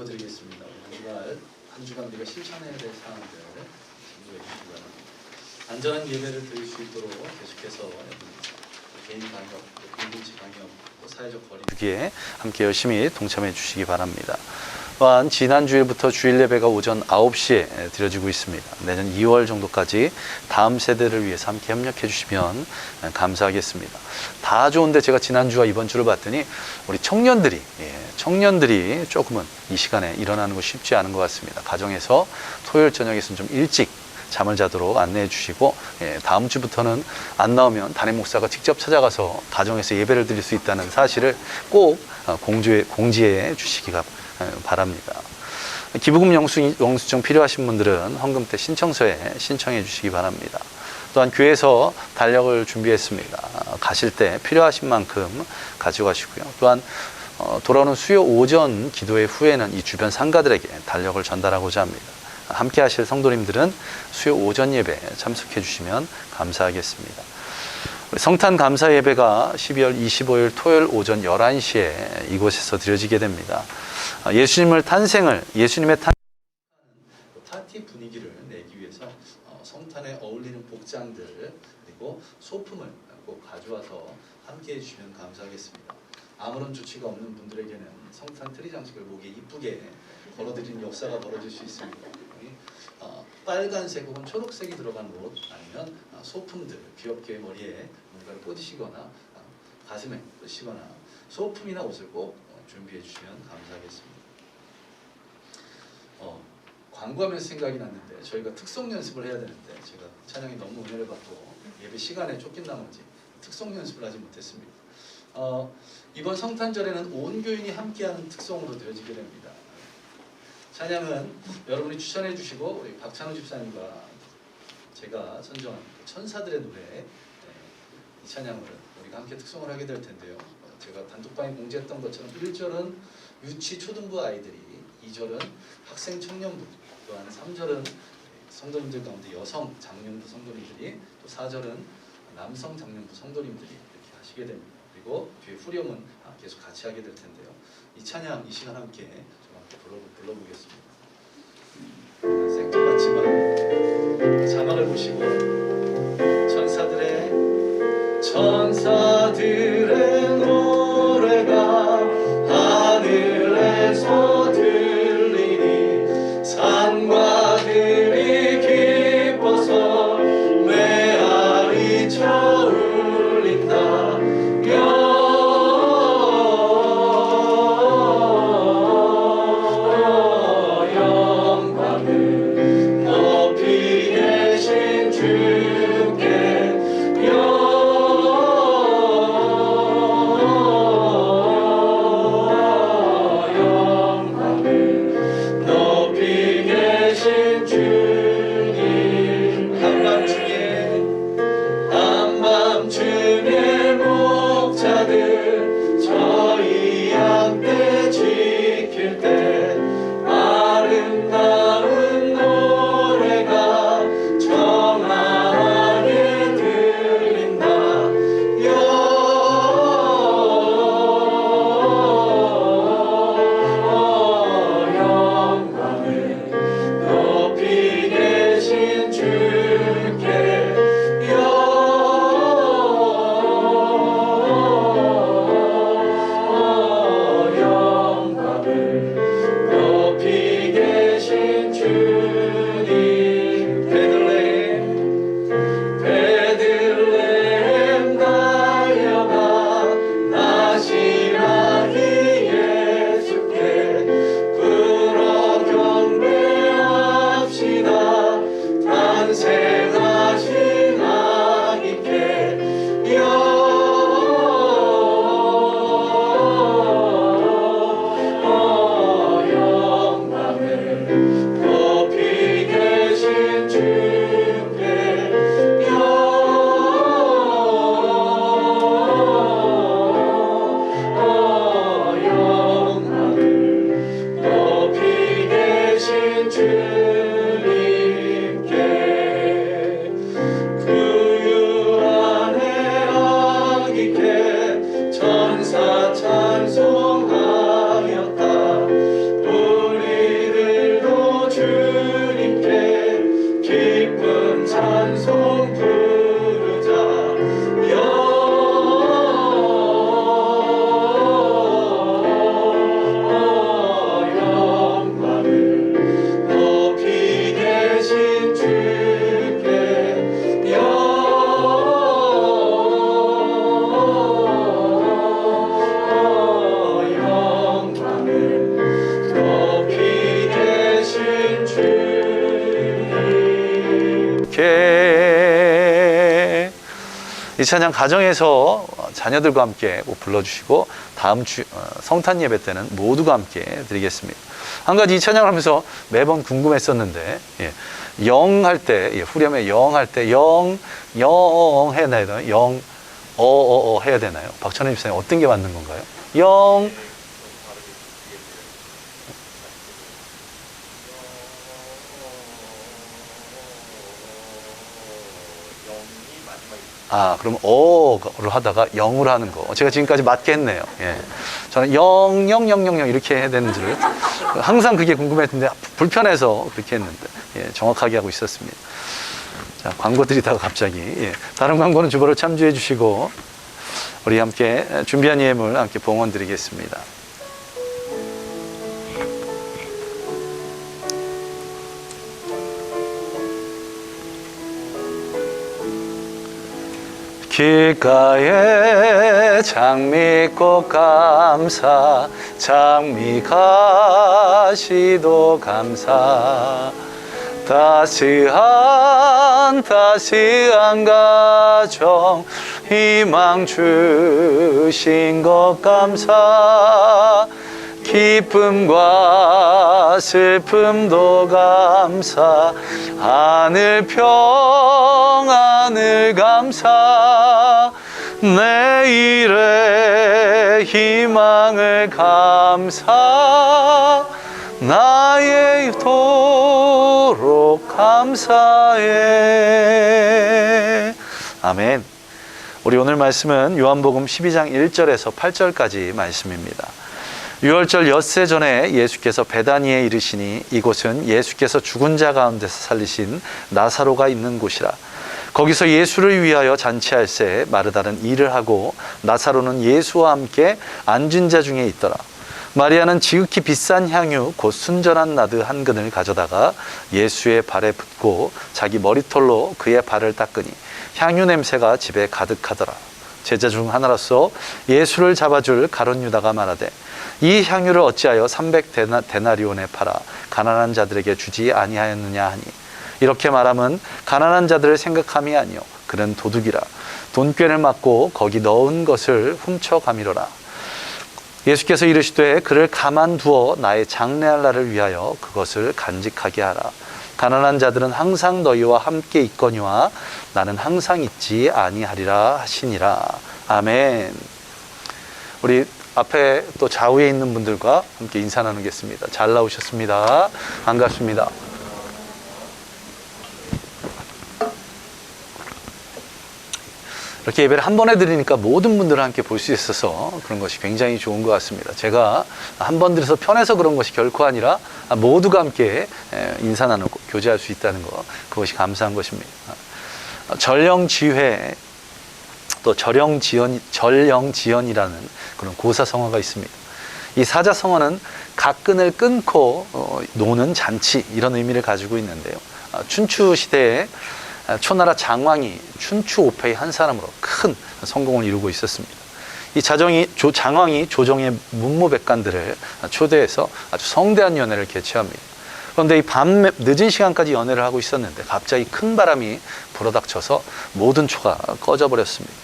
기도드리겠습니다. 한 주간 우리가 실천해야 될 사항들 전부해 주시기 바랍니다. 안전한 예배를 드릴 수 있도록 계속해서 개인 방역, 공동체 방역, 사회적 거리 두기에 함께 열심히 동참해 주시기 바랍니다. 또한 지난 주일부터 주일 예배가 오전 9시에 드려지고 있습니다. 내년 2월 정도까지 다음 세대를 위해서 함께 협력해 주시면 감사하겠습니다. 다 좋은데 제가 지난주와 이번 주를 봤더니 우리 청년들이 조금은 이 시간에 일어나는 거 쉽지 않은 것 같습니다. 가정에서 토요일 저녁에서는 좀 일찍 잠을 자도록 안내해 주시고, 다음 주부터는 안 나오면 담임 목사가 직접 찾아가서 가정에서 예배를 드릴 수 있다는 사실을 꼭 공지해 주시기 바랍니다. 기부금 영수증 필요하신 분들은 헌금 때 신청서에 신청해 주시기 바랍니다. 또한 교회에서 달력을 준비했습니다. 가실 때 필요하신 만큼 가져가시고요. 또한 돌아오는 수요 오전 기도회 후에는 이 주변 상가들에게 달력을 전달하고자 합니다. 함께 하실 성도님들은 수요 오전 예배 참석해 주시면 감사하겠습니다. 성탄 감사 예배가 12월 25일 토요일 오전 11시에 이곳에서 드려지게 됩니다. 예수님의 탄생 파티 분위기를 내기 위해서 성탄에 어울리는 복장들 그리고 소품을 꼭 가져와서 함께 해주시면 감사하겠습니다. 아무런 조치가 없는 분들에게는 성탄 트리 장식을 목에 이쁘게 걸어드리는 역사가 벌어질 수 있습니다. 빨간색 혹은 초록색이 들어간 옷 아니면 소품들 귀엽게 머리에 뭔가를 꽂으시거나 가슴에 꽂으시거나 소품이나 옷을 꼭 준비해 주시면 감사하겠습니다. 광고하면서 생각이 났는데 저희가 특송 연습을 해야 되는데 제가 찬양이 너무 은혜를 받고 예배 시간에 쫓긴 나머지 특송 연습을 하지 못했습니다. 이번 성탄절에는 온 교인이 함께하는 특송으로 드려지게 됩니다. 찬양은 여러분이 추천해 주시고 우리 박찬호 집사님과 제가 선정한 천사들의 노래 이 찬양을 우리가 함께 특송을 하게 될 텐데요. 제가 단톡방에 공지했던 것처럼 1절은 유치 초등부 아이들이, 2절은 학생 청년부, 또한 3절은 성도님들 가운데 여성 장년부 성도님들이, 또 4절은 남성 장년부 성도님들이 이렇게 하시게 됩니다. 그리고 뒤에 후렴은 계속 같이 하게 될 텐데요. 이 찬양 이 시간 함께 불러보겠습니다. 생뚱맞지만 자막을 보시고 천사들의 노래가 하늘에서 들리니 산과 들이 기뻐서 메아리 쳐 울린다. 이 찬양 가정에서 자녀들과 함께 꼭 불러주시고 다음 주 성탄 예배 때는 모두가 함께 드리겠습니다. 한 가지 이 찬양을 하면서 매번 궁금했었는데, 영 할 때, 후렴에 영 할 때 영 해야 되나요? 영 해야 되나요? 박찬호 집사님 어떤 게 맞는 건가요? 영 그럼 어를 하다가 영으로 하는 거. 제가 지금까지 맞게 했네요. 저는 영 이렇게 해야 되는 줄 항상 그게 궁금했는데 불편해서 그렇게 했는데 정확하게 하고 있었습니다. 자, 광고 드리다가 갑자기 다른 광고는 주보를 참조해 주시고 우리 함께 준비한 예물 함께 봉헌 드리겠습니다. 길가에 장미꽃 감사 장미가시도 감사 따스한 가정 희망 주신 것 감사 기쁨과 슬픔도 감사 하늘 평안을 감사 내일의 희망을 감사 나의 도록 감사해. 아멘. 우리 오늘 말씀은 요한복음 12장 1절에서 8절까지 말씀입니다. 유월절 엿새 전에 예수께서 베다니에 이르시니 이곳은 예수께서 죽은 자 가운데서 살리신 나사로가 있는 곳이라. 거기서 예수를 위하여 잔치할새 마르다는 일을 하고 나사로는 예수와 함께 앉은 자 중에 있더라. 마리아는 지극히 비싼 향유 곧 순전한 나드 한 근을 가져다가 예수의 발에 붓고 자기 머리털로 그의 발을 닦으니 향유 냄새가 집에 가득하더라. 제자 중 하나로서 예수를 잡아줄 가룟 유다가 말하되 이 향유를 어찌하여 300데나리온에 팔아 가난한 자들에게 주지 아니하였느냐 하니 이렇게 말함은 가난한 자들을 생각함이 아니요 그는 도둑이라 돈꾀를 맞고 거기 넣은 것을 훔쳐가미로라. 예수께서 이르시되 그를 가만두어 나의 장래할 날을 위하여 그것을 간직하게 하라. 가난한 자들은 항상 너희와 함께 있거니와 나는 항상 있지 아니하리라 하시니라. 아멘. 우리 앞에 또 좌우에 있는 분들과 함께 인사 나누겠습니다. 잘 나오셨습니다. 반갑습니다. 이렇게 예배를 한 번에 드리니까 모든 분들을 함께 볼 수 있어서 그런 것이 굉장히 좋은 것 같습니다. 제가 한 번 드려서 편해서 그런 것이 결코 아니라 모두가 함께 인사 나누고 교제할 수 있다는 것, 그것이 감사한 것입니다. 전령지회 또 전령지연이라는 그런 고사성어가 있습니다. 이 사자성어는 각근을 끊고 노는 잔치 이런 의미를 가지고 있는데요. 춘추 시대에 초나라 장왕이 춘추 5패의 한 사람으로 큰 성공을 이루고 있었습니다. 이 장왕이 조정의 문무백관들을 초대해서 아주 성대한 연회를 개최합니다. 그런데 이 밤 늦은 시간까지 연회를 하고 있었는데 갑자기 큰 바람이 불어닥쳐서 모든 초가 꺼져버렸습니다.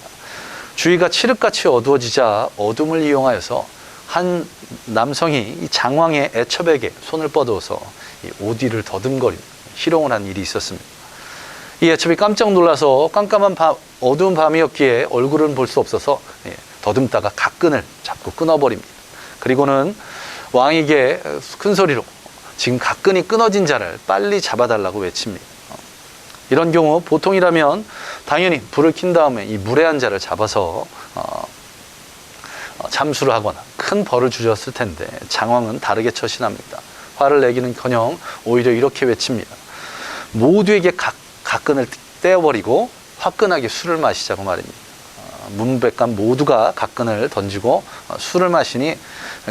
주위가 칠흑같이 어두워지자 어둠을 이용하여서 한 남성이 이 장왕의 애첩에게 손을 뻗어서 이 오디를 더듬거리는 희롱을 한 일이 있었습니다. 이 애첩이 깜짝 놀라서 깜깜한 어두운 밤이었기에 얼굴은 볼 수 없어서 더듬다가 각근을 잡고 끊어버립니다. 그리고는 왕에게 큰 소리로 지금 각근이 끊어진 자를 빨리 잡아달라고 외칩니다. 이런 경우 보통이라면 당연히 불을 킨 다음에 이 무례한 자를 잡아서 참수를 하거나 큰 벌을 주셨을 텐데 장왕은 다르게 처신합니다. 화를 내기는커녕 오히려 이렇게 외칩니다. 모두에게 각근을 떼어버리고 화끈하게 술을 마시자고 말입니다. 문백관 모두가 각근을 던지고 술을 마시니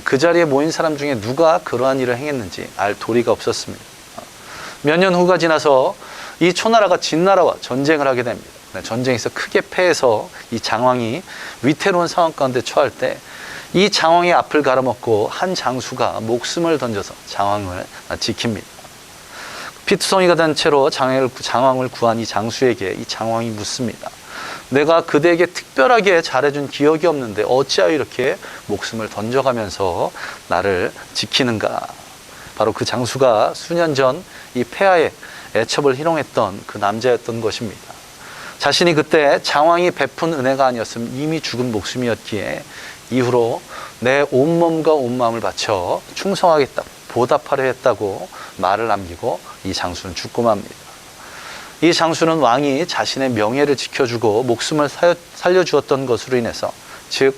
그 자리에 모인 사람 중에 누가 그러한 일을 행했는지 알 도리가 없었습니다. 몇 년 후가 지나서 이 초나라가 진나라와 전쟁을 하게 됩니다. 전쟁에서 크게 패해서 이 장왕이 위태로운 상황 가운데 처할 때 이 장왕의 앞을 가로막고 한 장수가 목숨을 던져서 장왕을 지킵니다. 피투성이가 된 채로 장왕을 구한 이 장수에게 이 장왕이 묻습니다. 내가 그대에게 특별하게 잘해준 기억이 없는데 어찌하여 이렇게 목숨을 던져가면서 나를 지키는가. 바로 그 장수가 수년 전 이 폐하의 애첩을 희롱했던 그 남자였던 것입니다. 자신이 그때 장왕이 베푼 은혜가 아니었으면 이미 죽은 목숨이었기에 이후로 내 온몸과 온마음을 바쳐 충성하겠다, 보답하려 했다고 말을 남기고 이 장수는 죽고 맙니다. 이 장수는 왕이 자신의 명예를 지켜주고 목숨을 살려주었던 것으로 인해서, 즉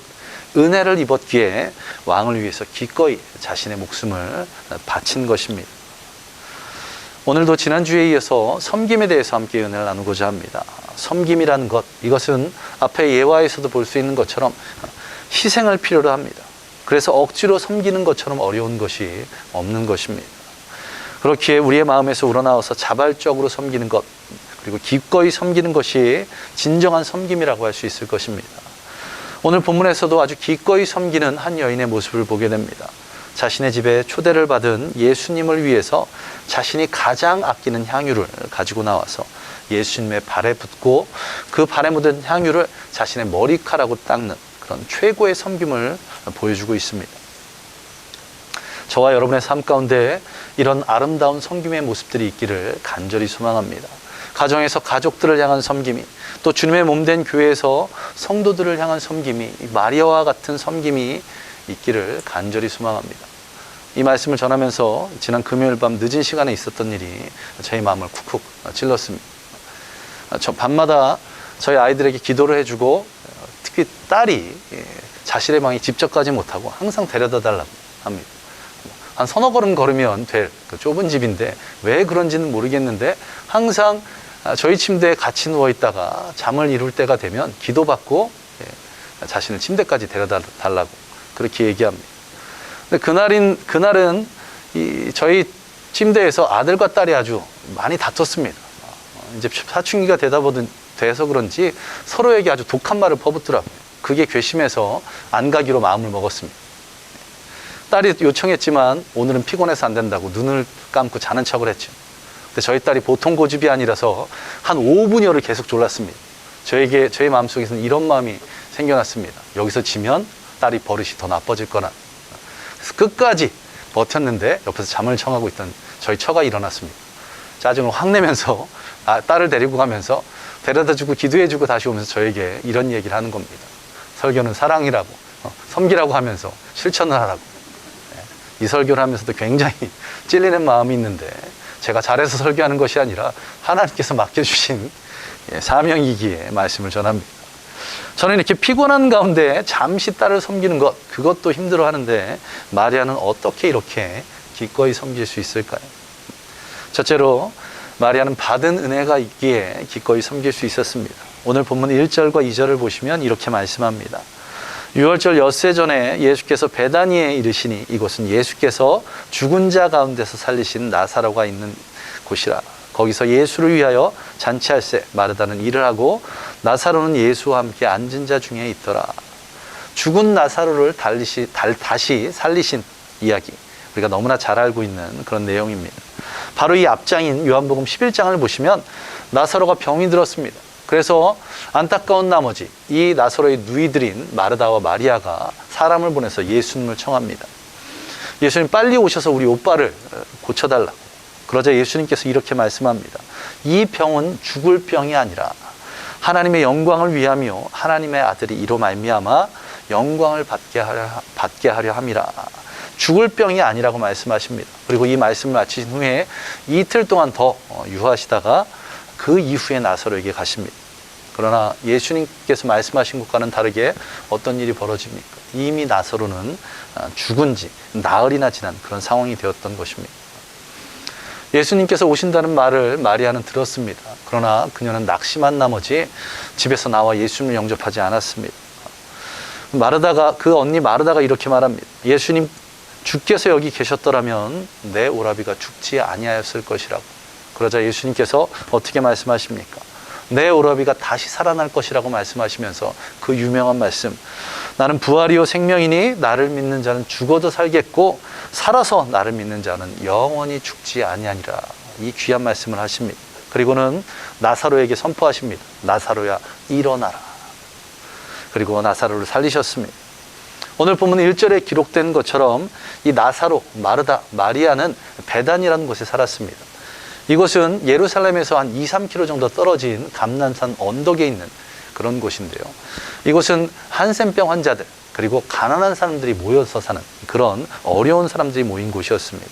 은혜를 입었기에 왕을 위해서 기꺼이 자신의 목숨을 바친 것입니다. 오늘도 지난주에 이어서 섬김에 대해서 함께 은혜를 나누고자 합니다. 섬김이라는 것, 이것은 앞에 예화에서도 볼 수 있는 것처럼 희생을 필요로 합니다. 그래서 억지로 섬기는 것처럼 어려운 것이 없는 것입니다. 그렇기에 우리의 마음에서 우러나와서 자발적으로 섬기는 것, 그리고 기꺼이 섬기는 것이 진정한 섬김이라고 할 수 있을 것입니다. 오늘 본문에서도 아주 기꺼이 섬기는 한 여인의 모습을 보게 됩니다. 자신의 집에 초대를 받은 예수님을 위해서 자신이 가장 아끼는 향유를 가지고 나와서 예수님의 발에 붓고 그 발에 묻은 향유를 자신의 머리카락으로 닦는 그런 최고의 섬김을 보여주고 있습니다. 저와 여러분의 삶 가운데 이런 아름다운 섬김의 모습들이 있기를 간절히 소망합니다. 가정에서 가족들을 향한 섬김이, 또 주님의 몸된 교회에서 성도들을 향한 섬김이, 마리아와 같은 섬김이 있기를 간절히 소망합니다. 이 말씀을 전하면서 지난 금요일 밤 늦은 시간에 있었던 일이 저희 마음을 쿡쿡 찔렀습니다. 밤마다 저희 아이들에게 기도를 해주고, 특히 딸이 자신의 방에 직접 가지 못하고 항상 데려다 달라고 합니다. 한 서너 걸음 걸으면 될 그 좁은 집인데 왜 그런지는 모르겠는데 항상 저희 침대에 같이 누워있다가 잠을 이룰 때가 되면 기도받고 자신을 침대까지 데려다 달라고 그렇게 얘기합니다. 근데 그날은 저희 침대에서 아들과 딸이 아주 많이 다퉜습니다. 이제 사춘기가 돼서 그런지 서로에게 아주 독한 말을 퍼붓더라고요. 그게 괘씸해서 안 가기로 마음을 먹었습니다. 딸이 요청했지만 오늘은 피곤해서 안 된다고 눈을 감고 자는 척을 했죠. 근데 저희 딸이 보통 고집이 아니라서 한 5분여를 계속 졸랐습니다. 저희 마음속에서는 이런 마음이 생겨났습니다. 여기서 지면 딸이 버릇이 더 나빠질 거라. 그래서 끝까지 버텼는데 옆에서 잠을 청하고 있던 저희 처가 일어났습니다. 짜증을 확 내면서 딸을 데리고 가면서 데려다주고 기도해주고 다시 오면서 저에게 이런 얘기를 하는 겁니다. 설교는 사랑이라고, 섬기라고 하면서 실천을 하라고. 이 설교를 하면서도 굉장히 찔리는 마음이 있는데, 제가 잘해서 설교하는 것이 아니라 하나님께서 맡겨주신 사명이기에 말씀을 전합니다. 저는 이렇게 피곤한 가운데 잠시 딸을 섬기는 것, 그것도 힘들어 하는데 마리아는 어떻게 이렇게 기꺼이 섬길 수 있을까요? 첫째로 마리아는 받은 은혜가 있기에 기꺼이 섬길 수 있었습니다. 오늘 본문 1절과 2절을 보시면 이렇게 말씀합니다. 유월절 엿새 전에 예수께서 베다니에 이르시니 이곳은 예수께서 죽은 자 가운데서 살리신 나사로가 있는 곳이라. 거기서 예수를 위하여 잔치할새 마르다는 일을 하고 나사로는 예수와 함께 앉은 자 중에 있더라. 죽은 나사로를 다시 살리신 이야기, 우리가 너무나 잘 알고 있는 그런 내용입니다. 바로 이 앞장인 요한복음 11장을 보시면 나사로가 병이 들었습니다. 그래서 안타까운 나머지 이 나사로의 누이들인 마르다와 마리아가 사람을 보내서 예수님을 청합니다. 예수님 빨리 오셔서 우리 오빠를 고쳐달라고. 그러자 예수님께서 이렇게 말씀합니다. 이 병은 죽을 병이 아니라 하나님의 영광을 위하며 하나님의 아들이 이로 말미암아 영광을 받게 하려 함이라. 죽을 병이 아니라고 말씀하십니다. 그리고 이 말씀을 마치신 후에 이틀 동안 더 유하시다가 그 이후에 나사로에게 가십니다. 그러나 예수님께서 말씀하신 것과는 다르게 어떤 일이 벌어집니까? 이미 나사로는 죽은 지 나흘이나 지난 그런 상황이 되었던 것입니다. 예수님께서 오신다는 말을 마리아는 들었습니다. 그러나 그녀는 낙심한 나머지 집에서 나와 예수님을 영접하지 않았습니다. 그 언니 마르다가 이렇게 말합니다. 예수님, 주께서 여기 계셨더라면 내 오라비가 죽지 아니하였을 것이라고. 그러자 예수님께서 어떻게 말씀하십니까? 내 오라비가 다시 살아날 것이라고 말씀하시면서 그 유명한 말씀, 나는 부활이요 생명이니 나를 믿는 자는 죽어도 살겠고 살아서 나를 믿는 자는 영원히 죽지 아니하니라. 이 귀한 말씀을 하십니다. 그리고는 나사로에게 선포하십니다. 나사로야, 일어나라. 그리고 나사로를 살리셨습니다. 오늘 본문 1절에 기록된 것처럼 이 나사로, 마르다, 마리아는 베단이라는 곳에 살았습니다. 이곳은 예루살렘에서 한 2-3km 정도 떨어진 감난산 언덕에 있는 그런 곳인데요. 이곳은 한센병 환자들, 그리고 가난한 사람들이 모여서 사는 그런 어려운 사람들이 모인 곳이었습니다.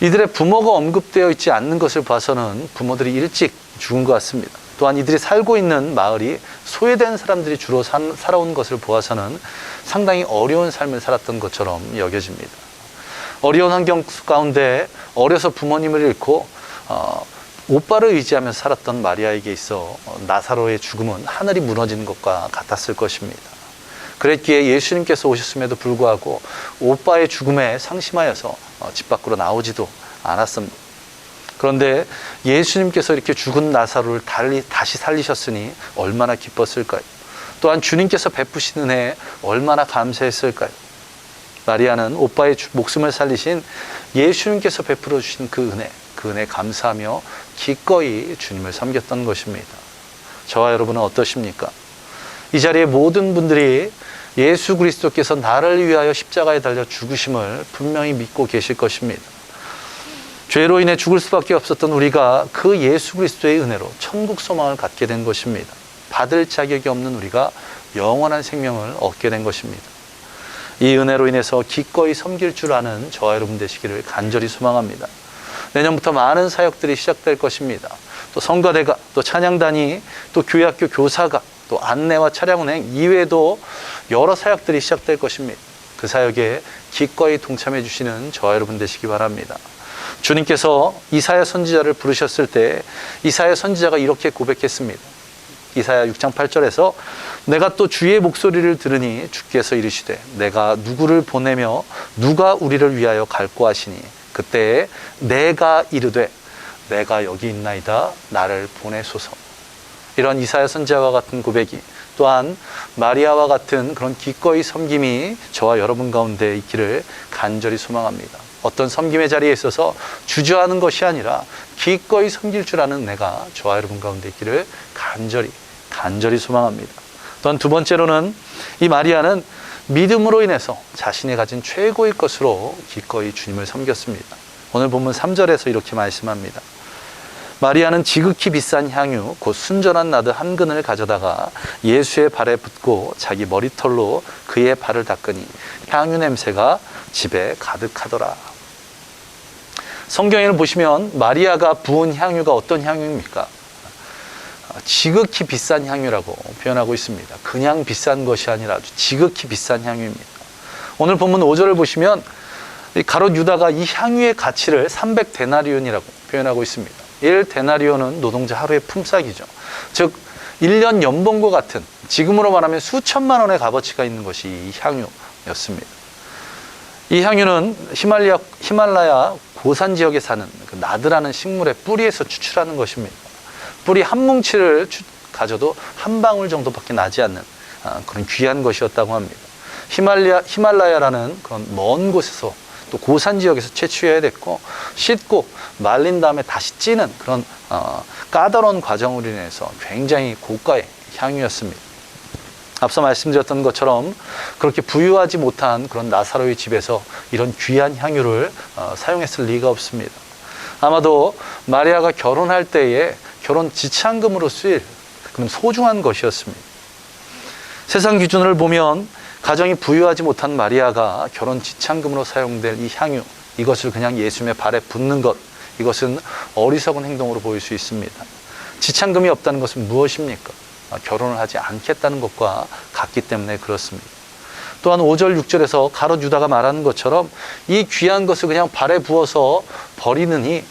이들의 부모가 언급되어 있지 않는 것을 봐서는 부모들이 일찍 죽은 것 같습니다. 또한 이들이 살고 있는 마을이 소외된 사람들이 주로 살아온 것을 보아서는 상당히 어려운 삶을 살았던 것처럼 여겨집니다. 어려운 환경 가운데 어려서 부모님을 잃고 오빠를 의지하면서 살았던 마리아에게 있어 나사로의 죽음은 하늘이 무너지는 것과 같았을 것입니다. 그랬기에 예수님께서 오셨음에도 불구하고 오빠의 죽음에 상심하여서 집 밖으로 나오지도 않았습니다. 그런데 예수님께서 이렇게 죽은 나사로를 다시 살리셨으니 얼마나 기뻤을까요? 또한 주님께서 베푸신 은혜에 얼마나 감사했을까요? 마리아는 오빠의 목숨을 살리신 예수님께서 베풀어 주신 그 은혜 감사하며 기꺼이 주님을 섬겼던 것입니다. 저와 여러분은 어떠십니까? 이 자리에 모든 분들이 예수 그리스도께서 나를 위하여 십자가에 달려 죽으심을 분명히 믿고 계실 것입니다. 죄로 인해 죽을 수밖에 없었던 우리가 그 예수 그리스도의 은혜로 천국 소망을 갖게 된 것입니다. 받을 자격이 없는 우리가 영원한 생명을 얻게 된 것입니다. 이 은혜로 인해서 기꺼이 섬길 줄 아는 저와 여러분 되시기를 간절히 소망합니다. 내년부터 많은 사역들이 시작될 것입니다. 또 성가대가, 또 찬양단이, 또 교회학교 교사가, 또 안내와 차량 운행 이외에도 여러 사역들이 시작될 것입니다. 그 사역에 기꺼이 동참해 주시는 저와 여러분 되시기 바랍니다. 주님께서 이사야 선지자를 부르셨을 때 이사야 선지자가 이렇게 고백했습니다. 이사야 6장 8절에서 내가 또 주의 목소리를 들으니 주께서 이르시되 내가 누구를 보내며 누가 우리를 위하여 갈고 하시니 그때 내가 이르되 내가 여기 있나이다 나를 보내소서. 이런 이사야 선지자와 같은 고백이 또한 마리아와 같은 그런 기꺼이 섬김이 저와 여러분 가운데 있기를 간절히 소망합니다. 어떤 섬김의 자리에 있어서 주저하는 것이 아니라 기꺼이 섬길 줄 아는 내가 저와 여러분 가운데 있기를 간절히 소망합니다. 또한 두 번째로는 이 마리아는 믿음으로 인해서 자신이 가진 최고의 것으로 기꺼이 주님을 섬겼습니다. 오늘 본문 3절에서 이렇게 말씀합니다. 마리아는 지극히 비싼 향유 곧 순전한 나드 한 근을 가져다가 예수의 발에 붓고 자기 머리털로 그의 발을 닦으니 향유 냄새가 집에 가득하더라. 성경을 보시면 마리아가 부은 향유가 어떤 향유입니까? 지극히 비싼 향유라고 표현하고 있습니다. 그냥 비싼 것이 아니라 아주 지극히 비싼 향유입니다. 오늘 본문 5절을 보시면 가롯 유다가 이 향유의 가치를 300데나리온이라고 표현하고 있습니다. 1데나리온은 노동자 하루의 품삯이죠. 즉 1년 연봉과 같은 지금으로 말하면 수천만 원의 값어치가 있는 것이 이 향유였습니다. 이 향유는 히말라야 고산 지역에 사는 그 나드라는 식물의 뿌리에서 추출하는 것입니다. 뿌리 한 뭉치를 가져도 한 방울 정도밖에 나지 않는 그런 귀한 것이었다고 합니다. 히말라야라는 그런 먼 곳에서 또 고산 지역에서 채취해야 됐고 씻고 말린 다음에 다시 찌는 그런 까다로운 과정으로 인해서 굉장히 고가의 향유였습니다. 앞서 말씀드렸던 것처럼 그렇게 부유하지 못한 그런 나사로의 집에서 이런 귀한 향유를 사용했을 리가 없습니다. 아마도 마리아가 결혼할 때에 결혼 지참금으로 쓰일 그런 소중한 것이었습니다. 세상 기준을 보면 가정이 부유하지 못한 마리아가 결혼 지참금으로 사용될 이 향유, 이것을 그냥 예수님의 발에 붓는 것, 이것은 어리석은 행동으로 보일 수 있습니다. 지참금이 없다는 것은 무엇입니까? 결혼을 하지 않겠다는 것과 같기 때문에 그렇습니다. 또한 5절, 6절에서 가롯 유다가 말하는 것처럼 이 귀한 것을 그냥 발에 부어서 버리느니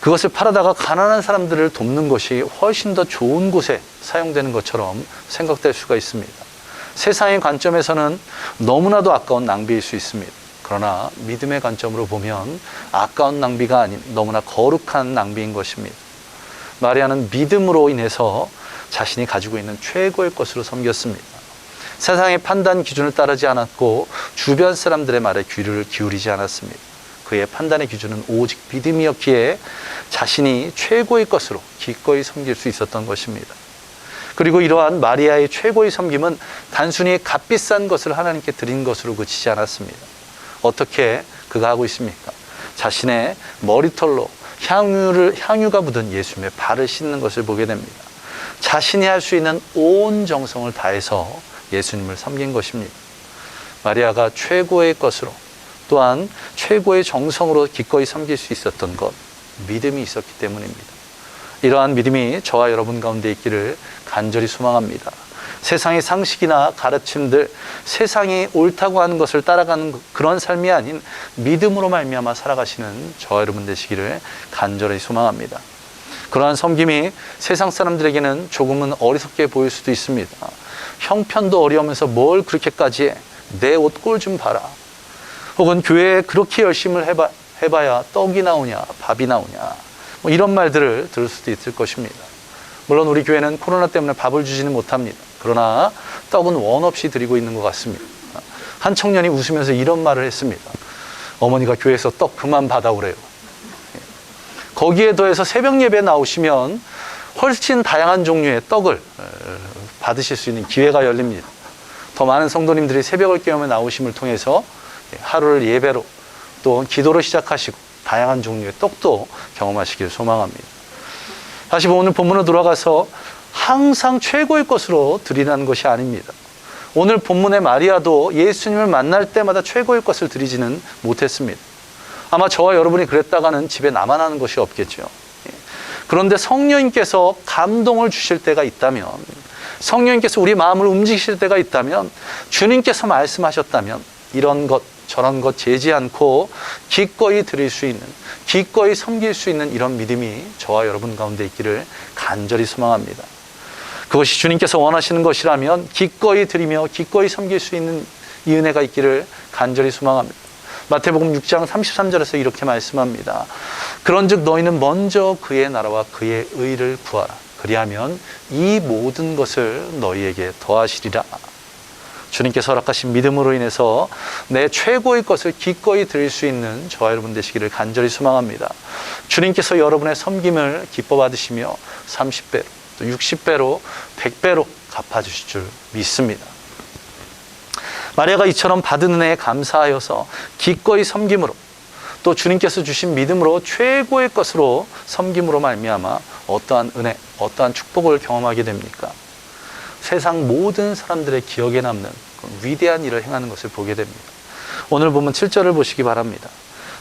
그것을 팔아다가 가난한 사람들을 돕는 것이 훨씬 더 좋은 곳에 사용되는 것처럼 생각될 수가 있습니다. 세상의 관점에서는 너무나도 아까운 낭비일 수 있습니다. 그러나 믿음의 관점으로 보면 아까운 낭비가 아닌 너무나 거룩한 낭비인 것입니다. 마리아는 믿음으로 인해서 자신이 가지고 있는 최고의 것으로 섬겼습니다. 세상의 판단 기준을 따르지 않았고 주변 사람들의 말에 귀를 기울이지 않았습니다. 그의 판단의 기준은 오직 믿음이었기에 자신이 최고의 것으로 기꺼이 섬길 수 있었던 것입니다. 그리고 이러한 마리아의 최고의 섬김은 단순히 값비싼 것을 하나님께 드린 것으로 그치지 않았습니다. 어떻게 그가 하고 있습니까? 자신의 머리털로 향유가 묻은 예수님의 발을 씻는 것을 보게 됩니다. 자신이 할 수 있는 온 정성을 다해서 예수님을 섬긴 것입니다. 마리아가 최고의 것으로 또한 최고의 정성으로 기꺼이 섬길 수 있었던 것, 믿음이 있었기 때문입니다. 이러한 믿음이 저와 여러분 가운데 있기를 간절히 소망합니다. 세상의 상식이나 가르침들, 세상이 옳다고 하는 것을 따라가는 그런 삶이 아닌 믿음으로 말미암아 살아가시는 저와 여러분 되시기를 간절히 소망합니다. 그러한 섬김이 세상 사람들에게는 조금은 어리석게 보일 수도 있습니다. 형편도 어려우면서 뭘 그렇게까지 해? 내 옷 꼴 좀 봐라. 혹은 교회에 그렇게 열심히 해봐야 떡이 나오냐 밥이 나오냐 뭐 이런 말들을 들을 수도 있을 것입니다. 물론 우리 교회는 코로나 때문에 밥을 주지는 못합니다. 그러나 떡은 원 없이 드리고 있는 것 같습니다. 한 청년이 웃으면서 이런 말을 했습니다. 어머니가 교회에서 떡 그만 받아오래요. 거기에 더해서 새벽 예배 나오시면 훨씬 다양한 종류의 떡을 받으실 수 있는 기회가 열립니다. 더 많은 성도님들이 새벽을 깨우며 나오심을 통해서 하루를 예배로 또 기도로 시작하시고 다양한 종류의 떡도 경험하시길 소망합니다. 다시 오늘 본문으로 돌아가서 항상 최고의 것으로 드리라는 것이 아닙니다. 오늘 본문의 마리아도 예수님을 만날 때마다 최고의 것을 드리지는 못했습니다. 아마 저와 여러분이 그랬다가는 집에 남아나는 것이 없겠죠. 그런데 성령님께서 감동을 주실 때가 있다면, 성령님께서 우리 마음을 움직이실 때가 있다면, 주님께서 말씀하셨다면 이런 것 저런 것 재지 않고 기꺼이 드릴 수 있는, 기꺼이 섬길 수 있는 이런 믿음이 저와 여러분 가운데 있기를 간절히 소망합니다. 그것이 주님께서 원하시는 것이라면 기꺼이 드리며 기꺼이 섬길 수 있는 이 은혜가 있기를 간절히 소망합니다. 마태복음 6장 33절에서 이렇게 말씀합니다. 그런즉 너희는 먼저 그의 나라와 그의 의를 구하라. 그리하면 이 모든 것을 너희에게 더하시리라. 주님께서 허락하신 믿음으로 인해서 내 최고의 것을 기꺼이 드릴 수 있는 저와 여러분 되시기를 간절히 소망합니다. 주님께서 여러분의 섬김을 기뻐 받으시며 30배로 또 60배로 100배로 갚아주실 줄 믿습니다. 마리아가 이처럼 받은 은혜에 감사하여서 기꺼이 섬김으로 또 주님께서 주신 믿음으로 최고의 것으로 섬김으로 말미암아 어떠한 은혜, 어떠한 축복을 경험하게 됩니까? 세상 모든 사람들의 기억에 남는 위대한 일을 행하는 것을 보게 됩니다. 오늘 보면 7절을 보시기 바랍니다.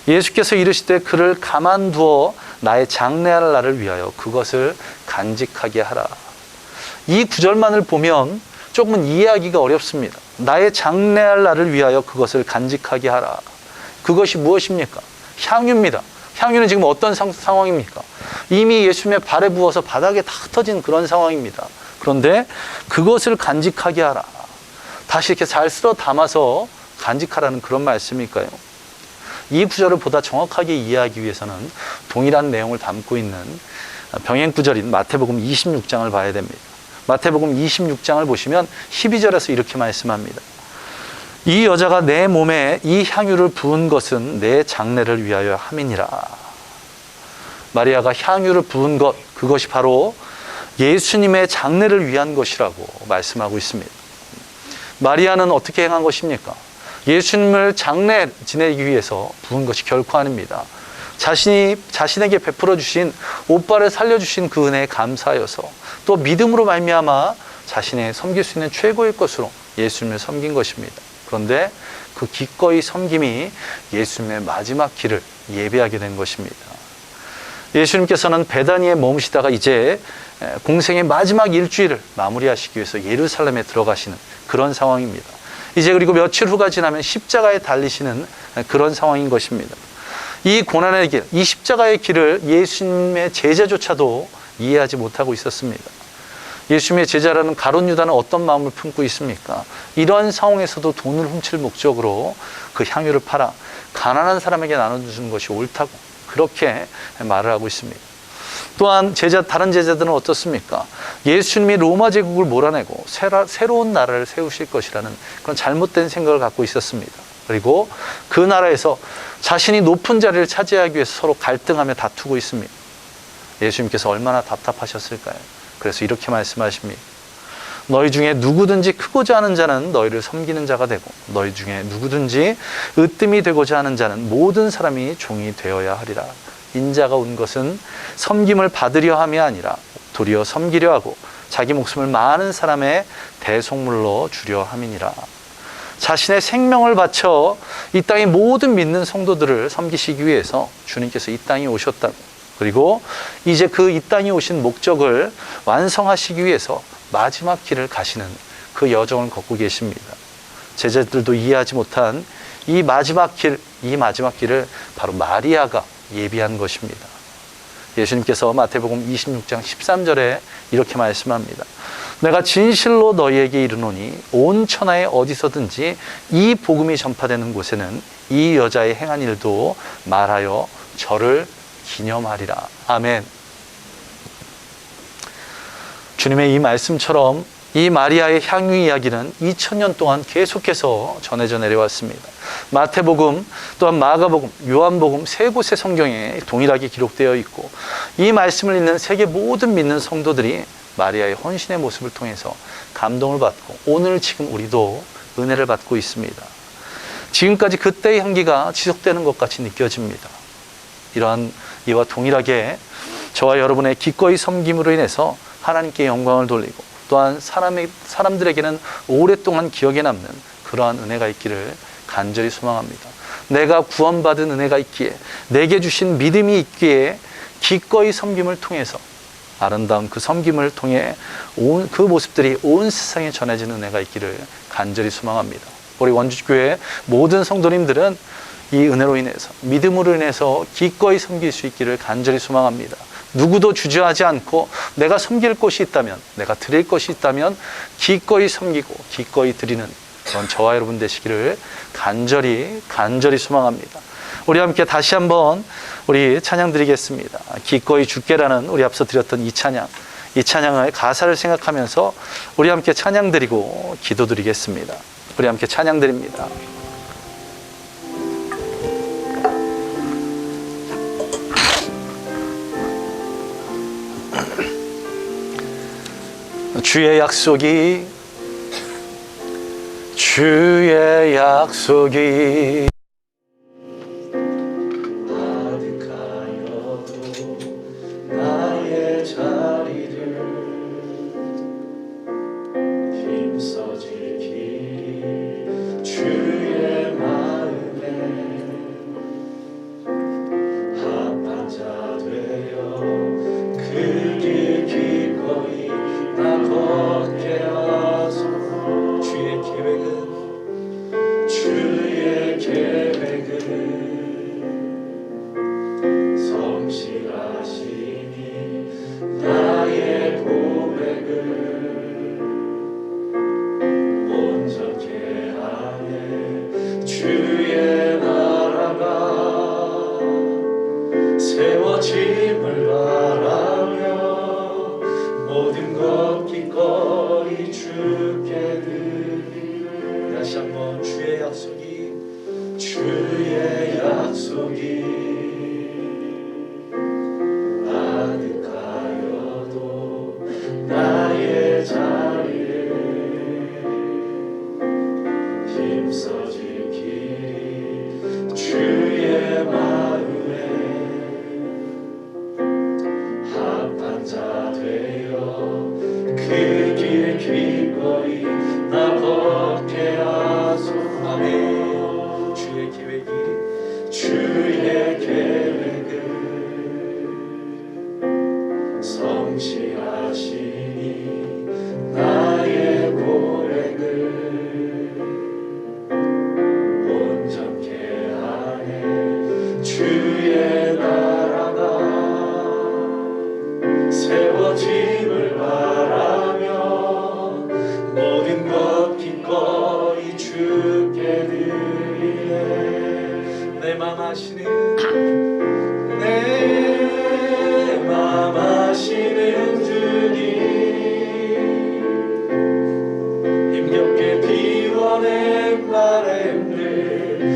예수께서 이르시되 그를 가만두어 나의 장래할 날을 위하여 그것을 간직하게 하라. 이 구절만을 보면 조금은 이해하기가 어렵습니다. 나의 장래할 날을 위하여 그것을 간직하게 하라. 그것이 무엇입니까? 향유입니다. 향유는 지금 어떤 상황입니까? 이미 예수님의 발에 부어서 바닥에 다 흩어진 그런 상황입니다. 그런데 그것을 간직하게 하라. 다시 이렇게 잘 쓸어 담아서 간직하라는 그런 말씀일까요? 이 구절을 보다 정확하게 이해하기 위해서는 동일한 내용을 담고 있는 병행 구절인 마태복음 26장을 봐야 됩니다. 마태복음 26장을 보시면 12절에서 이렇게 말씀합니다. 이 여자가 내 몸에 이 향유를 부은 것은 내 장래를 위하여 함이니라. 마리아가 향유를 부은 것, 그것이 바로 예수님의 장래를 위한 것이라고 말씀하고 있습니다. 마리아는 어떻게 행한 것입니까? 예수님을 장래 지내기 위해서 부은 것이 결코 아닙니다. 자신에게 베풀어 주신 오빠를 살려주신 그 은혜에 감사하여서 또 믿음으로 말미암아 자신의 섬길 수 있는 최고의 것으로 예수님을 섬긴 것입니다. 그런데 그 기꺼이 섬김이 예수님의 마지막 길을 예배하게 된 것입니다. 예수님께서는 베다니에 머무시다가 이제 공생의 마지막 일주일을 마무리하시기 위해서 예루살렘에 들어가시는 그런 상황입니다. 이제 그리고 며칠 후가 지나면 십자가에 달리시는 그런 상황인 것입니다. 이 고난의 길, 이 십자가의 길을 예수님의 제자조차도 이해하지 못하고 있었습니다. 예수님의 제자라는 가룟 유다는 어떤 마음을 품고 있습니까? 이런 상황에서도 돈을 훔칠 목적으로 그 향유를 팔아 가난한 사람에게 나눠주는 것이 옳다고 그렇게 말을 하고 있습니다. 또한 다른 제자들은 어떻습니까? 예수님이 로마 제국을 몰아내고 새로운 나라를 세우실 것이라는 그런 잘못된 생각을 갖고 있었습니다. 그리고 그 나라에서 자신이 높은 자리를 차지하기 위해서 서로 갈등하며 다투고 있습니다. 예수님께서 얼마나 답답하셨을까요? 그래서 이렇게 말씀하십니다. 너희 중에 누구든지 크고자 하는 자는 너희를 섬기는 자가 되고 너희 중에 누구든지 으뜸이 되고자 하는 자는 모든 사람이 종이 되어야 하리라. 인자가 온 것은 섬김을 받으려 함이 아니라 도리어 섬기려 하고 자기 목숨을 많은 사람의 대속물로 주려 함이니라. 자신의 생명을 바쳐 이 땅의 모든 믿는 성도들을 섬기시기 위해서 주님께서 이 땅에 오셨다고, 그리고 이제 그 이 땅에 오신 목적을 완성하시기 위해서 마지막 길을 가시는 그 여정을 걷고 계십니다. 제자들도 이해하지 못한 이 마지막 길을 바로 마리아가 예비한 것입니다. 예수님께서 마태복음 26장 13절에 이렇게 말씀합니다. 내가 진실로 너희에게 이르노니 온 천하에 어디서든지 이 복음이 전파되는 곳에는 이 여자의 행한 일도 말하여 저를 기념하리라. 아멘. 주님의 이 말씀처럼 이 마리아의 향유 이야기는 2000년 동안 계속해서 전해져 내려왔습니다. 마태복음, 또한 마가복음, 요한복음 세 곳의 성경에 동일하게 기록되어 있고, 이 말씀을 읽는 세계 모든 믿는 성도들이 마리아의 헌신의 모습을 통해서 감동을 받고 오늘 지금 우리도 은혜를 받고 있습니다. 지금까지 그때의 향기가 지속되는 것 같이 느껴집니다. 이러한 이와 동일하게 저와 여러분의 기꺼이 섬김으로 인해서 하나님께 영광을 돌리고 또한 사람들에게는 오랫동안 기억에 남는 그러한 은혜가 있기를 간절히 소망합니다. 내가 구원받은 은혜가 있기에, 내게 주신 믿음이 있기에 기꺼이 섬김을 통해서 아름다운 그 섬김을 통해 그 모습들이 온 세상에 전해지는 은혜가 있기를 간절히 소망합니다. 우리 원주교회 모든 성도님들은 이 은혜로 인해서, 믿음으로 인해서 기꺼이 섬길 수 있기를 간절히 소망합니다. 누구도 주저하지 않고 내가 섬길 것이 있다면, 내가 드릴 것이 있다면 기꺼이 섬기고 기꺼이 드리는 그런 저와 여러분 되시기를 간절히 소망합니다. 우리 함께 다시 한번 우리 찬양 드리겠습니다. 기꺼이 주께라는 우리 앞서 드렸던 이 찬양의 가사를 생각하면서 우리 함께 찬양 드리고 기도 드리겠습니다. 우리 함께 찬양 드립니다. 주의 약속이 아득하여도 나의 자리를 힘써 지키 주의 마음에 합한 자 되어 그 길 기꺼이 나 걷게 하소서. 주의 계획은 성실하시니 나의 고백을 온전케 하네. 주의 나라가 세워짐을 바라며 모든 것 기꺼이 주께 드리네. 다시 한번 주의 약속이 아득하여도 나의 자리를 힘써 지키리. 주의 마음에 합한 자 되어 그 길 기꺼이 나 걷게 하소서. 아멘. 주의 계획은 성실하시니 나의 고백을 온전케 하네. 주의 나라가 세워짐을 바라며 모든 것 기꺼이 주께 드리네. 내 맘 아시는 주님, 힘겹게 비워낸 바람들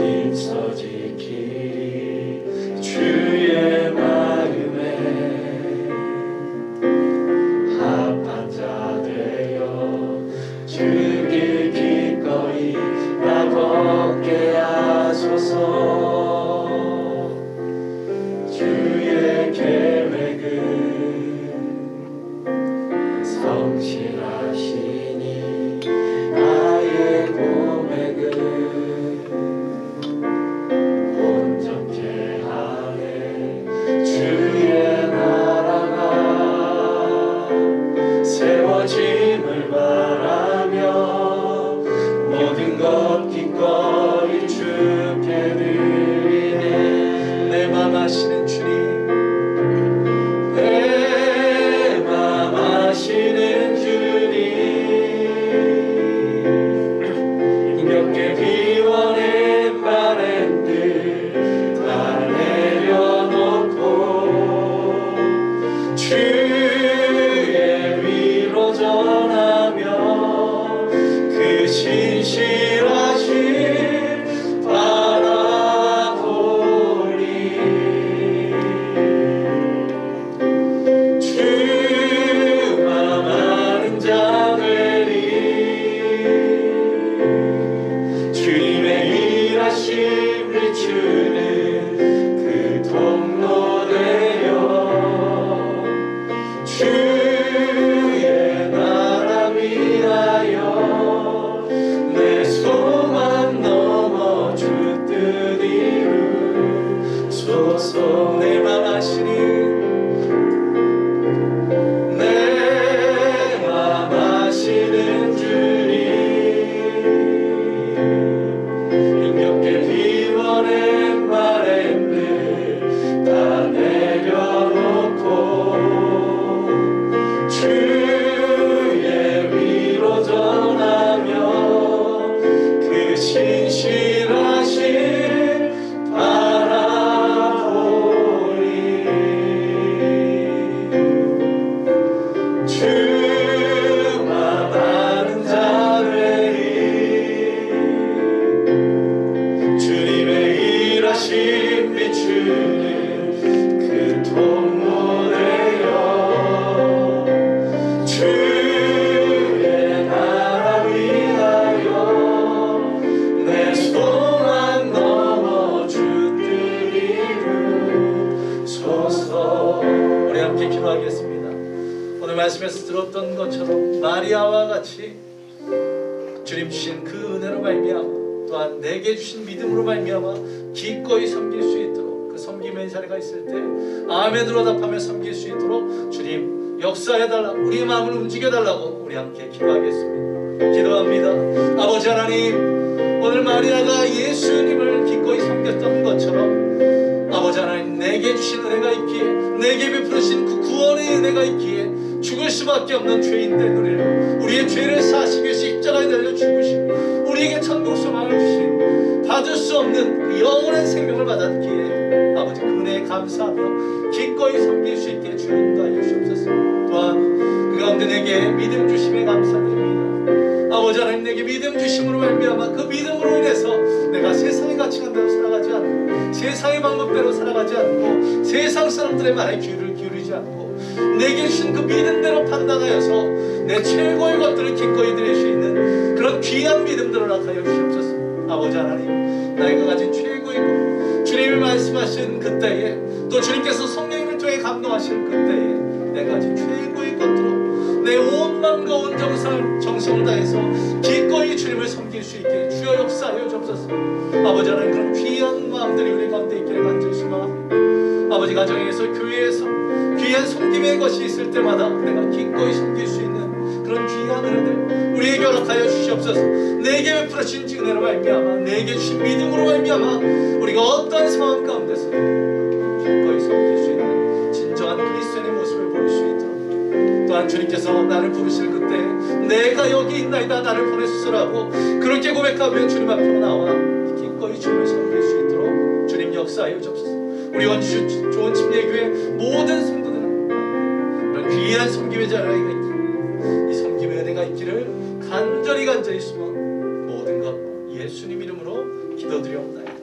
힘써 지키리 주의 마음에 합한 자 되어 주길 기꺼이 나 걷게 하소서. 주의 계획은 성실하시니 나의 고백은 온전케 하네. 주의 나라가 세워짐을 바라며 모든 것 기꺼이 주께 드리네. 내 맘 아시는 주님, 내 맘 아시는 주님, 힘겹게 비워낸 바램들 다 내려놓고 주의 위로 전하며 그 신실하신 바라보리. 주만 아는 자 되리. 주님의 일하심 비추는 그 통로 되어 주의 나라 위하여 내 소망 넘어 주 뜻 이루소서. 내 맘 아시니 내 맘 아시는 주님, 힘겹게 비워낸 바램들 다 내려놓고 주의 위로 전하며 그 신실하신 바라보리. 주만 아는 자 되리. 주님의 일하심 비추는 그 통로 되어 주의 나라 위하여 내 소망 넘어 주 뜻 이루소서. 우리 함께 기도하겠습니다. 오늘 말씀에서 들었던 것처럼 마리아와 같이 주님 주신 그 은혜로 말미암아 또한 내게 주신 믿음으로 말미암아 기꺼이 섬길 수 있도록 그 섬김의 자리가 있을 때 아멘으로 답하며 섬길 수 있도록 주님 역사해달라고, 우리의 마음을 움직여달라고 우리 함께 기도하겠습니다. 기도합니다. 아버지 하나님, 오늘 마리아가 예수님을 기꺼이 섬겼던 것처럼 아버지 하나님, 내게 주신 은혜가 있기에, 내게 베풀으신 그 구원의 은혜가 있기에 죽을 수밖에 없는 죄인된 우리의 죄를 사시기 위해서 십자가에 달려 죽으신, 우리에게 천국 소망을 주신, 받을 수 없는 그 영원한 생명을 받았기에 아버지 그 은혜에 감사하며 기꺼이 섬길 수 있게 주여 인도하여 주옵소서. 또한 그 가운데 내게 믿음 주심에 감사드립니다. 아버지 하나님, 내게 믿음 주심으로 말미암아 그 믿음으로 인해서 내가 세상의 가치관대로 살아가지 않고 세상의 방법대로 살아가지 않고 세상 사람들의 말에 귀를 기울이지 않고 내게 주신 그 믿음대로 판단하여서 내 최고의 것들을 기꺼이 드릴 수 있는 그런 귀한 믿음들을 허락하여 주시옵소서. 아버지 하나님, 나이가 가진 최고의 것, 주님이 말씀하신 그때에 또 주님께서 성령님을 통해 감동하신 그때에 내가 가진 최고의 것들로 내 온 마음과 온 정성을 다해서 기꺼이 주님을 섬길 수 있게 주여 역사하여 주옵소서. 아버지 하나님, 그런 귀한 마음들이 우리 가운데 있기를 간절히 소망합니다. 아버지, 가정에서 교회에서 귀한 섬김의 것이 있을 때마다 내가 기꺼이 섬길 수 있는 그런 귀한 은혜들 우리에게 허락하여 주시옵소서. 내게 베풀어진 은혜로 말미암아, 내게 주신 믿음으로 말미암아 우리가 어떤 상황 가운데서 기꺼이 섬길 수 있는 진정한 그리스도인의 모습을 보일 수 있도록, 또한 주님께서 나를 부르실 그때 내가 여기 있나이다 나를 보내소서라고 그렇게 고백하며 주님 앞으로 나와 기꺼이 주님을 섬길 수 있도록 주님 역사하여 주옵소서. 우리 원주 좋은 침례교회 모든 성도들은 이런 귀한 섬김의 자리가 있기를, 이 섬김의 은혜가 있기를 간절히 소망, 모든 것 예수님 이름으로 기도드리옵나이다.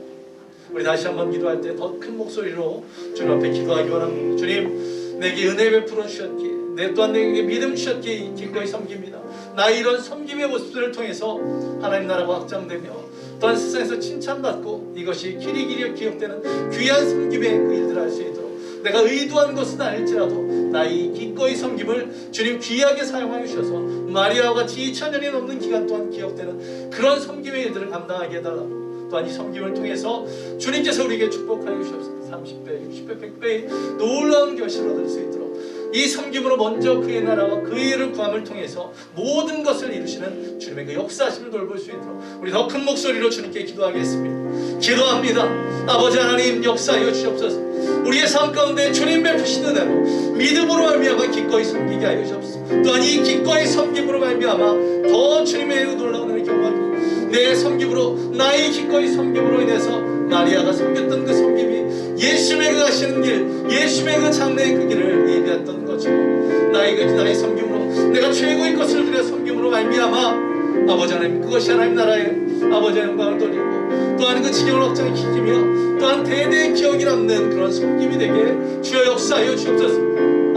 우리 다시 한번 기도할 때 더 큰 목소리로 주님 앞에 기도하기 원합니다. 주님, 내게 은혜 베풀어 주셨기에, 내 또한 내게 믿음 주셨기에 기꺼이 섬깁니다. 나의 이런 섬김의 모습들을 통해서 하나님 나라가 확장되며 또한 세상에서 칭찬받고 이것이 길이 기억되는 귀한 섬김의 그 일들을 할 수 있도록 내가 의도한 것은 아닐지라도 나의 기꺼이 섬김을 주님 귀하게 사용하여 주셔서 마리아와 같이 2000년이 넘는 기간 동안 기억되는 그런 섬김의 일들을 감당하게 해달라고, 또한 이 섬김을 통해서 주님께서 우리에게 축복하여 주셔서 30배, 60배, 100배의 놀라운 결실을 얻을 수 있도록 이 섬김으로 먼저 그의 나라와 그의 일을 구함을 통해서 모든 것을 이루시는 주님의 그 역사심을 돌볼 수 있도록 우리 더 큰 목소리로 주님께 기도하겠습니다. 기도합니다. 아버지 하나님, 역사하여 주옵소서. 우리의 삶 가운데 주님 베푸시는 대로 믿음으로 말미암아 기꺼이 섬기게 하여 주옵소서. 또한 이 기꺼이 섬김으로 말미암아 더 주님의 놀라운 은혜를 경험하고 내 섬김으로, 나의 기꺼이 섬김으로 인해서 마리아가 섬겼던 그 섬김이 예수님의 그 가시는 길, 예수님의 그 장래의 그 길을 예비했던 것처럼 나의 섬김으로, 내가 최고의 것을 드려 섬김으로 말미암아 아버지 하나님, 그것이 하나님 나라의 아버지의 영광을 돌리고 또한 그 지경을 확장시키며 또한 대대의 기억이 남는 그런 섬김이 되게 주여 역사하여 주옵소서.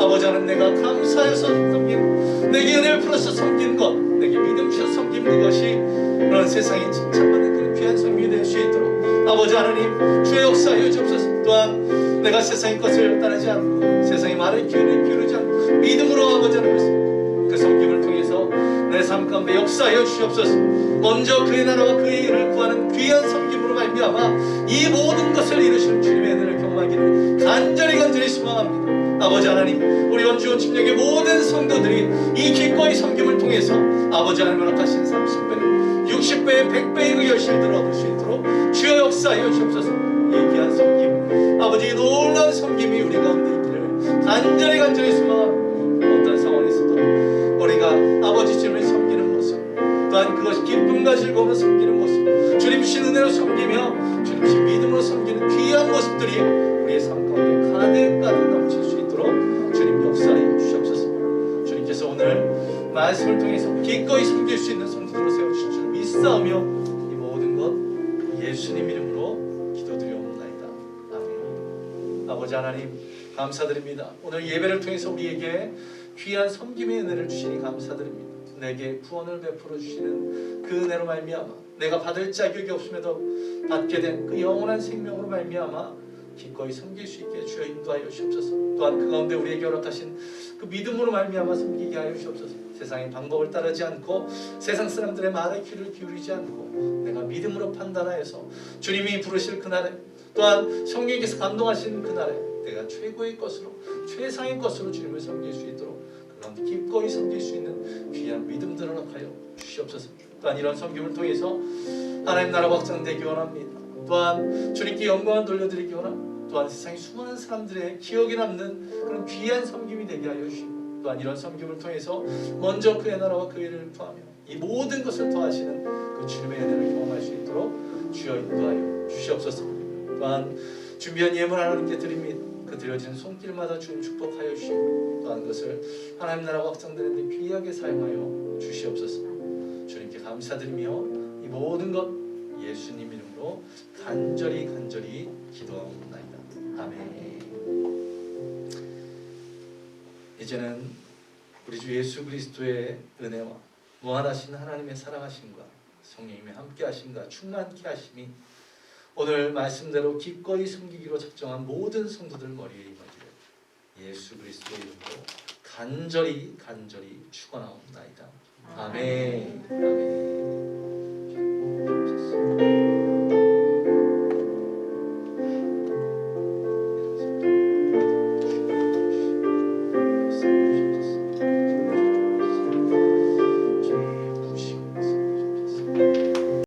아버지 하나님, 내가 감사해서 섬긴, 내게 은혜를 풀어서 섬긴 것, 내게 믿음 주셔서 섬긴 그것이 그런 세상에 칭찬받는 그런 귀한 섬김이 될 수 있도록 아버지 하나님, 주의 역사하여 주옵소서. 또한 내가 세상의 것을 따르지 않고 세상의 말을 기울이지 않고 믿음으로 아버지 하나님 그 섬김을 통해서 내 삶 가운데 역사하여 주옵소서. 먼저 그의 나라와 그의 일을 구하는 귀한 섬김으로 말미암아 이 모든 것을 이루시는 주님의 은혜를 경험하기를 간절히 소망합니다. 아버지 하나님, 우리 원주원 침략의 모든 성도들이 이 기꺼이 섬김을 통해서 아버지 하나님 허락하신 30배, 60배, 100배의 그 열심들을 얻을 수 있도록 주여 역사하여 주옵소서. 이 귀한 섬김, 아버지의 놀라운 섬김이 우리 가운데 있기를 간절히 소망합니다. 어떤 상황에서도 우리가 아버지 주님을 섬기는 모습, 또한 그것이 기쁨과 즐거움으로 섬기는 모습, 주님 주신 은혜로 섬기며 주님 주신 믿음으로 섬기는 귀한 모습들이 우리의 삶 가운데 가득 넘칠 수 있도록 주님 역사하여 주시옵소서. 주님께서 오늘 말씀을 통해서 기꺼이 섬길 수 있는 성도들로 세우실 줄 믿사오며 이 모든 것 예수님 이름으로 기도드리옵나이다. 아멘. 아버지 하나님, 감사드립니다. 오늘 예배를 통해서 우리에게 귀한 섬김의 은혜를 주시니 감사드립니다. 내게 구원을 베풀어 주시는 그 은혜로 말미암아 내가 받을 자격이 없음에도 받게 된 그 영원한 생명으로 말미암아 기꺼이 섬길 수 있게 주여 인도하여 주옵소서. 또한 그 가운데 우리에게 허락하신 그 믿음으로 말미암아 섬기게 하여 주옵소서. 세상의 방법을 따르지 않고 세상 사람들의 말에 귀를 기울이지 않고 내가 믿음으로 판단하여서 주님이 부르실 그날에, 또한 성령께서 감동하신 그날에 내가 최고의 것으로, 최상의 것으로 주님을 섬길 수 있도록 그런 기꺼이 섬길 수 있는 귀한 믿음들을 허락하여 주시옵소서. 또한 이런 섬김을 통해서 하나님 나라가 확장되기 원합니다. 또한 주님께 영광을 돌려드리기 원합니다. 또한 세상의 수많은 사람들의 기억에 남는 그런 귀한 섬김이 되게 하여 주시고, 또한 이런 섬김을 통해서 먼저 그의 나라와 그의 일을 구하며 이 모든 것을 더하시는 그 주님의 은혜를 경험할 수 있도록 주여 인도하여 주시옵소서. 또한 준비한 예물 하나님께 드립니다. 그 드려진 손길마다 주님 축복하여 주시고, 또한 그것을 하나님 나라가 확장되는 데 귀하게 사용하여 주시옵소서. 주님께 감사드리며 이 모든 것 예수님 이름으로 간절히 기도하옵나이다. 아멘. 이제는 우리 주 예수 그리스도의 은혜와 무한하신 하나님의 사랑하심과 성령님의 함께하심과 충만케 하심이 오늘 말씀대로 기꺼이 섬기기로 작정한 모든 성도들 머리에 임하기를 예수 그리스도의 이름으로 간절히 축원하옵나이다. 아멘. 아멘.